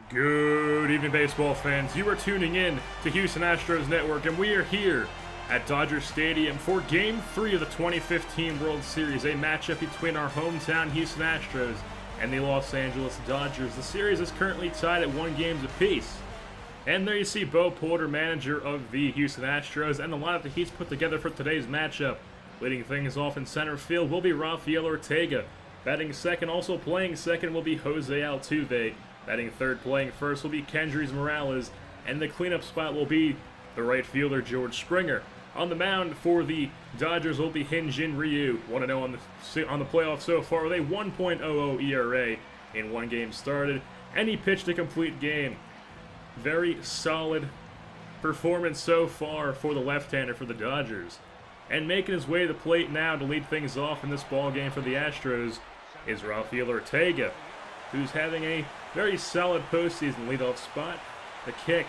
Good evening, baseball fans. You are tuning in to Houston Astros Network, and we are here at Dodger Stadium for Game 3 of the 2015 World Series, a matchup between our hometown Houston Astros and the Los Angeles Dodgers. The series is currently tied at 1 game apiece. And there you see Bo Porter, manager of the Houston Astros, and the lineup that he's put together for today's matchup. Leading things off in center field will be Rafael Ortega. Batting second, also playing second, will be Jose Altuve. Batting third, playing first, will be Kendrys Morales, and the cleanup spot will be the right fielder, George Springer. On the mound for the Dodgers will be Hyun-Jin Ryu, 1-0 on the playoffs so far with a 1.00 ERA in 1 game started, and he pitched a complete game. Very solid performance so far for the left-hander for the Dodgers. And making his way to the plate now to lead things off in this ball game for the Astros is Rafael Ortega, who's having a very solid postseason leadoff spot. The kick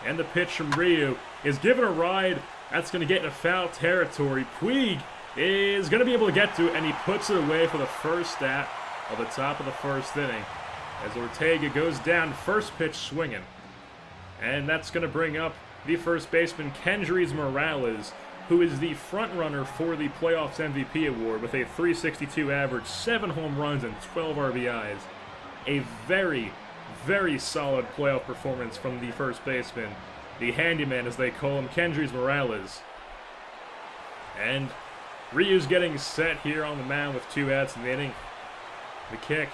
and the pitch from Ryu is given a ride. That's going to get into foul territory. Puig is going to be able to get to it, and he puts it away for the first out of the top of the first inning as Ortega goes down, first pitch swinging. And that's going to bring up the first baseman, Kendrys Morales, who is the front runner for the playoffs MVP award with a .362 average, 7 home runs, and 12 RBIs. A very, very solid playoff performance from the first baseman, the handyman as they call him, Kendrys Morales. And Ryu's getting set here on the mound with 2 outs in the inning. The kick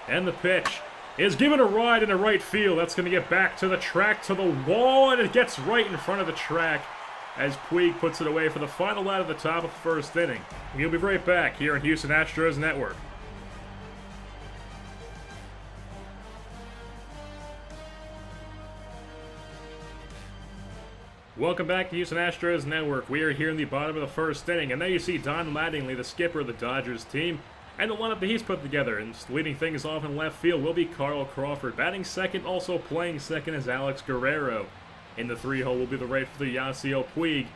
and the pitch is given a ride into right field. That's going to get back to the track, to the wall, and it gets right in front of the track as Puig puts it away for the final out of the top of the first inning. We'll be right back here on Houston Astros Network. Welcome back to Houston Astros Network. We are here in the bottom of the first inning, and there you see Don Mattingly, the skipper of the Dodgers team, and the lineup that he's put together. And leading things off in left field will be Carl Crawford. Batting second, also playing second, is Alex Guerrero. In the 3-hole will be the right fielder, Yasiel Puig.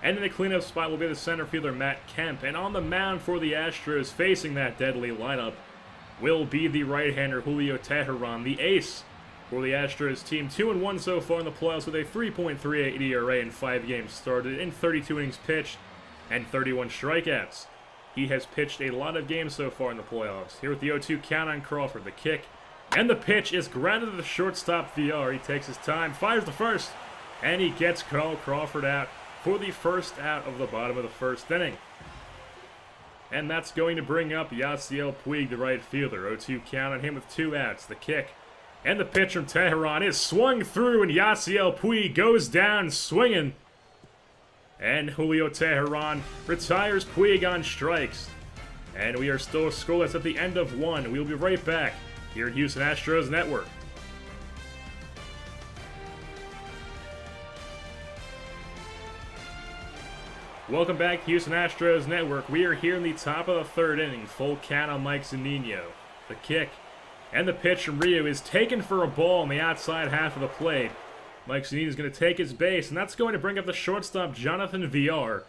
And in the cleanup spot will be the center fielder, Matt Kemp. And on the mound for the Astros, facing that deadly lineup, will be the right-hander, Julio Teheran, the ace for the Astros team. 2-1 so far in the playoffs with a 3.38 ERA in 5 games started, in 32 innings pitched, and 31 strikeouts. He has pitched a lot of games so far in the playoffs. Here with the 0-2 count on Crawford, the kick, and the pitch is grounded to the shortstop VR. He takes his time, fires the first, and he gets Carl Crawford out for the first out of the bottom of the first inning. And that's going to bring up Yasiel Puig, the right fielder. 0-2 count on him with 2 outs. The kick and the pitch from Teheran is swung through, and Yasiel Puig goes down swinging. And Julio Teheran retires Puig on strikes. And we are still scoreless at the end of 1. We'll be right back here at Houston Astros Network. Welcome back to Houston Astros Network. We are here in the top of the 3rd inning. Full count on Mike Zunino. The kick and the pitch from Ryu is taken for a ball on the outside half of the plate. Mike Zunino is going to take his base, and that's going to bring up the shortstop, Jonathan Villar,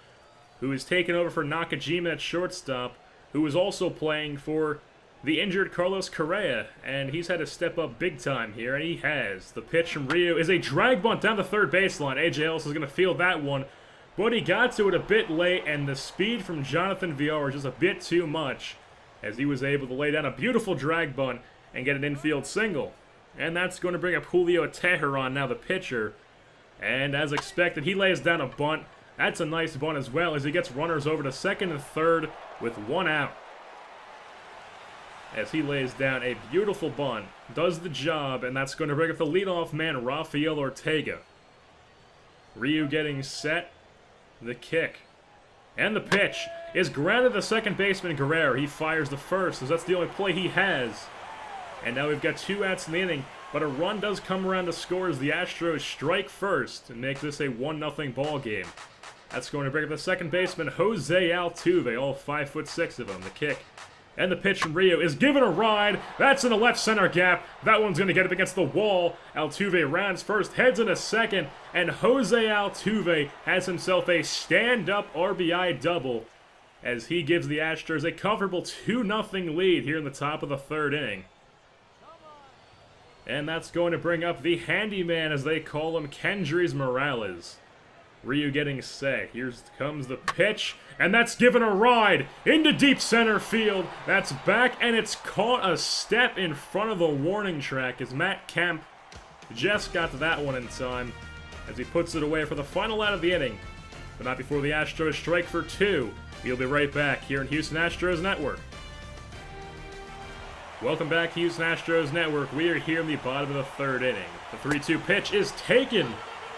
who is taken over for Nakajima at shortstop, who is also playing for the injured Carlos Correa, and he's had to step up big time here, and he has. The pitch from Ryu is a drag bunt down the third baseline. AJ Ellis is going to field that one, but he got to it a bit late, and the speed from Jonathan Villar is just a bit too much, as he was able to lay down a beautiful drag bunt and get an infield single. And that's going to bring up Julio Teheran, now the pitcher. And as expected, he lays down a bunt. That's a nice bunt as well, as he gets runners over to second and third with 1 out. As he lays down a beautiful bunt, does the job, and that's going to bring up the leadoff man, Rafael Ortega. Ryu getting set. The kick and the pitch is grounded to second baseman Guerrero. He fires the first, as that's the only play he has. And now we've got 2 outs in the inning, but a run does come around to score as the Astros strike first and make this a 1-0 ball game. That's going to bring up the second baseman, Jose Altuve, all 5'6" of him. The kick and the pitch from Ryu is given a ride. That's in the left center gap. That one's going to get up against the wall. Altuve rounds first, heads into second, and Jose Altuve has himself a stand-up RBI double as he gives the Astros a comfortable 2-0 lead here in the top of the 3rd inning. And that's going to bring up the handyman, as they call him, Kendrys Morales. Ryu getting set. Here comes the pitch, and that's given a ride into deep center field. That's back, and it's caught a step in front of the warning track as Matt Kemp just got to that one in time as he puts it away for the final out of the inning. But not before the Astros strike for 2. We'll be right back here in Houston Astros Network. Welcome back to Houston Astros Network. We are here in the bottom of the 3rd inning. The 3-2 pitch is taken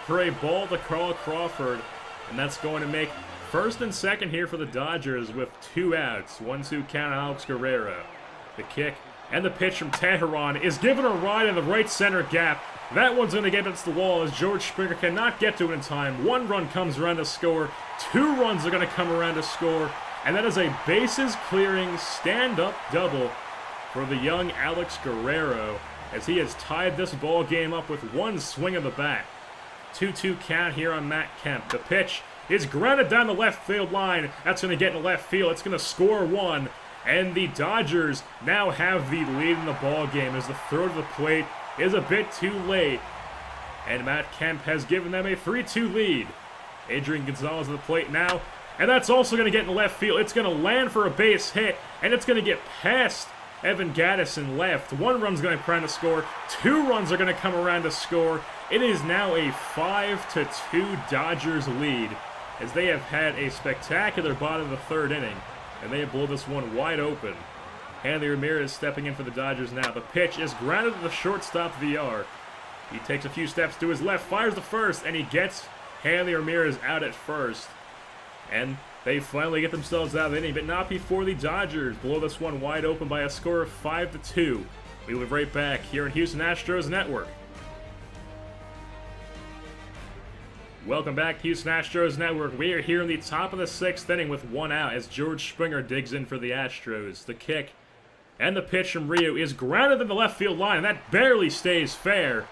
for a ball to Carl Crawford, and that's going to make first and second here for the Dodgers with 2 outs. 1-2 count on Alex Guerrero. The kick and the pitch from Teheran is given a ride in the right center gap. That one's going to get against the wall as George Springer cannot get to it in time. 1 run comes around to score. 2 runs are going to come around to score. And that is a bases-clearing stand-up double for the young Alex Guerrero as he has tied this ball game up with 1 swing of the bat. 2-2 count here on Matt Kemp. The pitch is grounded down the left field line. That's going to get in the left field. It's going to score 1. And the Dodgers now have the lead in the ball game as the throw to the plate is a bit too late. And Matt Kemp has given them a 3-2 lead. Adrian Gonzalez at the plate now. And that's also going to get in the left field. It's going to land for a base hit. And it's going to get past Evan Gattis in left. 1 run's going to come around to score. 2 runs are going to come around to score. It is now a 5-2 Dodgers lead as they have had a spectacular bottom of the 3rd inning. And they have blown this one wide open. Hanley Ramirez stepping in for the Dodgers now. The pitch is grounded to the shortstop VR. He takes a few steps to his left, fires the first, and he gets Hanley Ramirez out at first. And they finally get themselves out of the inning, but not before the Dodgers blow this one wide open by a score of 5-2. We will be right back here in Houston Astros Network. Welcome back to Houston Astros Network. We are here in the top of the 6th inning with 1 out as George Springer digs in for the Astros. The kick and the pitch from Ryu is grounded in the left field line, and that barely stays fair.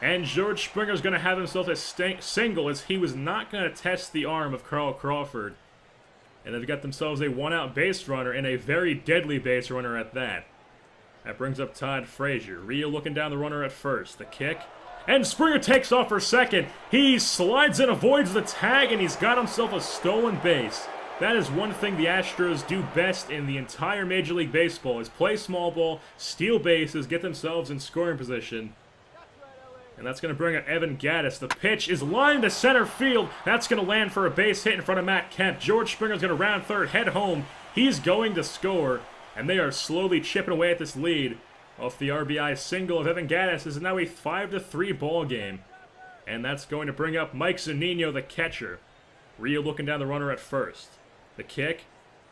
And George Springer is going to have himself a single as he was not going to test the arm of Carl Crawford. And they've got themselves a 1-out base runner and a very deadly base runner at that. That brings up Todd Frazier. Ryu looking down the runner at first. The kick. And Springer takes off for second. He slides and avoids the tag, and he's got himself a stolen base. That is one thing the Astros do best in the entire Major League Baseball, is play small ball, steal bases, get themselves in scoring position. And that's going to bring up Evan Gattis. The pitch is lined to center field. That's going to land for a base hit in front of Matt Kemp. George Springer's going to round third, head home. He's going to score. And they are slowly chipping away at this lead. Off the RBI single of Evan Gattis, is now a 5-3 ball game. And that's going to bring up Mike Zunino, the catcher. Ryu looking down the runner at first. The kick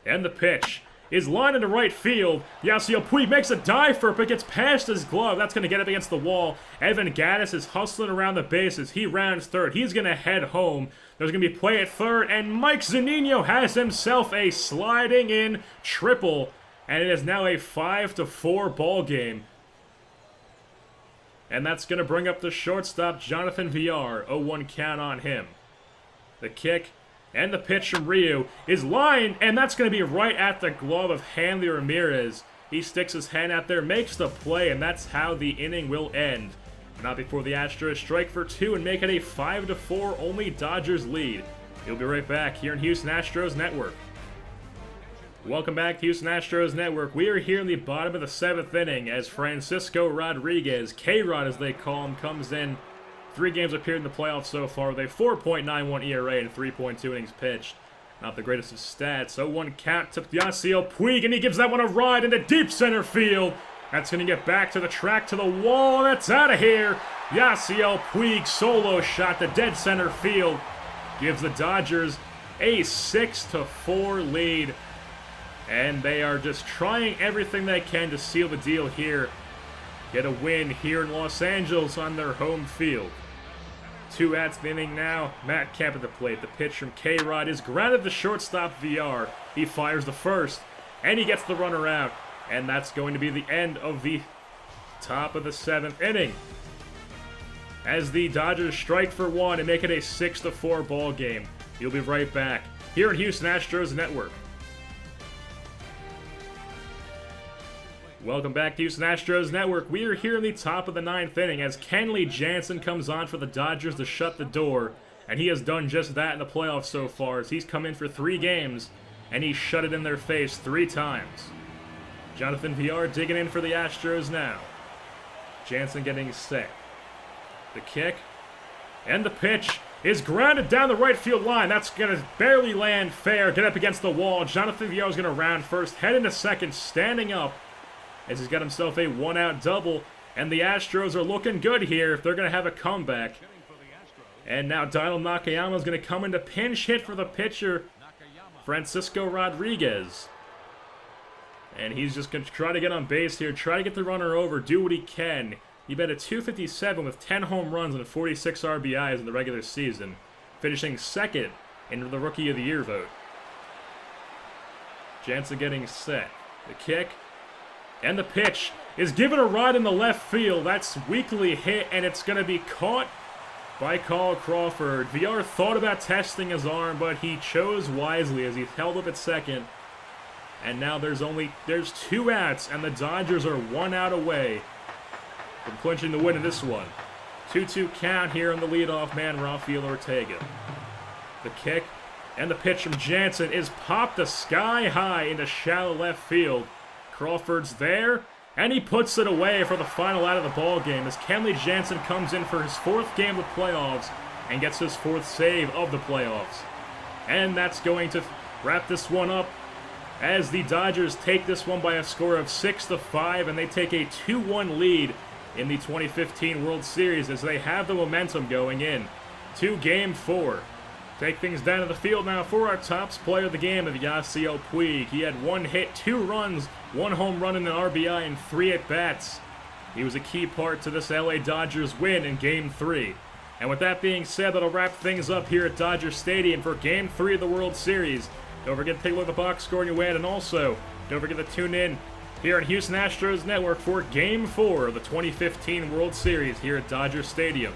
and the pitch is lined into right field. Yasiel Puig makes a dive for it, but gets past his glove. That's going to get up against the wall. Evan Gattis is hustling around the bases. He rounds third. He's going to head home. There's going to be play at third, and Mike Zunino has himself a sliding in triple. And it is now a 5-4 ball game. And that's going to bring up the shortstop, Jonathan Villar. 0-1 count on him. The kick and the pitch from Ryu is lined, and that's going to be right at the glove of Hanley Ramirez. He sticks his hand out there, makes the play, and that's how the inning will end. Not before the Astros strike for 2 and make it a 5-4 only Dodgers lead. We'll be right back here in Houston Astros Network. Welcome back to Houston Astros Network. We are here in the bottom of the 7th inning as Francisco Rodriguez, K-Rod as they call him, comes in. 3 games appeared in the playoffs so far with a 4.91 ERA and 3.2 innings pitched. Not the greatest of stats. 0-1 count to Yasiel Puig, and he gives that one a ride into deep center field. That's going to get back to the track, to the wall, and that's out of here. Yasiel Puig solo shot to dead center field. Gives the Dodgers a 6-4 lead. And they are just trying everything they can to seal the deal here. Get a win here in Los Angeles on their home field. 2 outs in the inning now. Matt Kemp at the plate. The pitch from K-Rod is grounded to shortstop VR. He fires the first, and he gets the runner out. And that's going to be the end of the top of the 7th inning. As the Dodgers strike for 1 and make it a 6-4 ball game. You'll be right back here in Houston Astros Network. Welcome back to Houston Astros Network. We are here in the top of the 9th inning as Kenley Jansen comes on for the Dodgers to shut the door. And he has done just that in the playoffs so far as he's come in for 3 games and he shut it in their face 3 times. Jonathan Villar digging in for the Astros now. Jansen getting set. The kick and the pitch is grounded down the right field line. That's going to barely land fair. Get up against the wall. Jonathan Villar is going to round first, head into second, standing up as he's got himself a 1-out double. And the Astros are looking good here if they're going to have a comeback. And now Donald Nakayama is going to come in to pinch hit for the pitcher, Francisco Rodriguez. And he's just going to try to get on base here, try to get the runner over, do what he can. He batted .257 with 10 home runs and 46 RBIs in the regular season, finishing second in the Rookie of the Year vote. Jansen getting set. The kick and the pitch is given a ride in the left field. That's weakly hit, and it's going to be caught by Kyle Crawford. Villar thought about testing his arm, but he chose wisely as he held up at second. And now there's 2 outs, and the Dodgers are 1 out away from clinching the win in this one. 2-2 count here on the leadoff man, Rafael Ortega. The kick and the pitch from Jansen is popped the sky high into shallow left field. Crawford's there, and he puts it away for the final out of the ball game as Kenley Jansen comes in for his 4th game of the playoffs and gets his 4th save of the playoffs. And that's going to wrap this one up as the Dodgers take this one by a score of 6-5, and they take a 2-1 lead in the 2015 World Series as they have the momentum going in to Game 4. Take things down to the field now for our tops player of the game of Yasiel Puig. He had 1 hit, 2 runs, 1 home run and an RBI, and 3 at-bats. He was a key part to this LA Dodgers win in Game 3. And with that being said, that'll wrap things up here at Dodger Stadium for Game 3 of the World Series. Don't forget to take a look at the box score on your way out, and also don't forget to tune in here on Houston Astros Network for Game 4 of the 2015 World Series here at Dodger Stadium.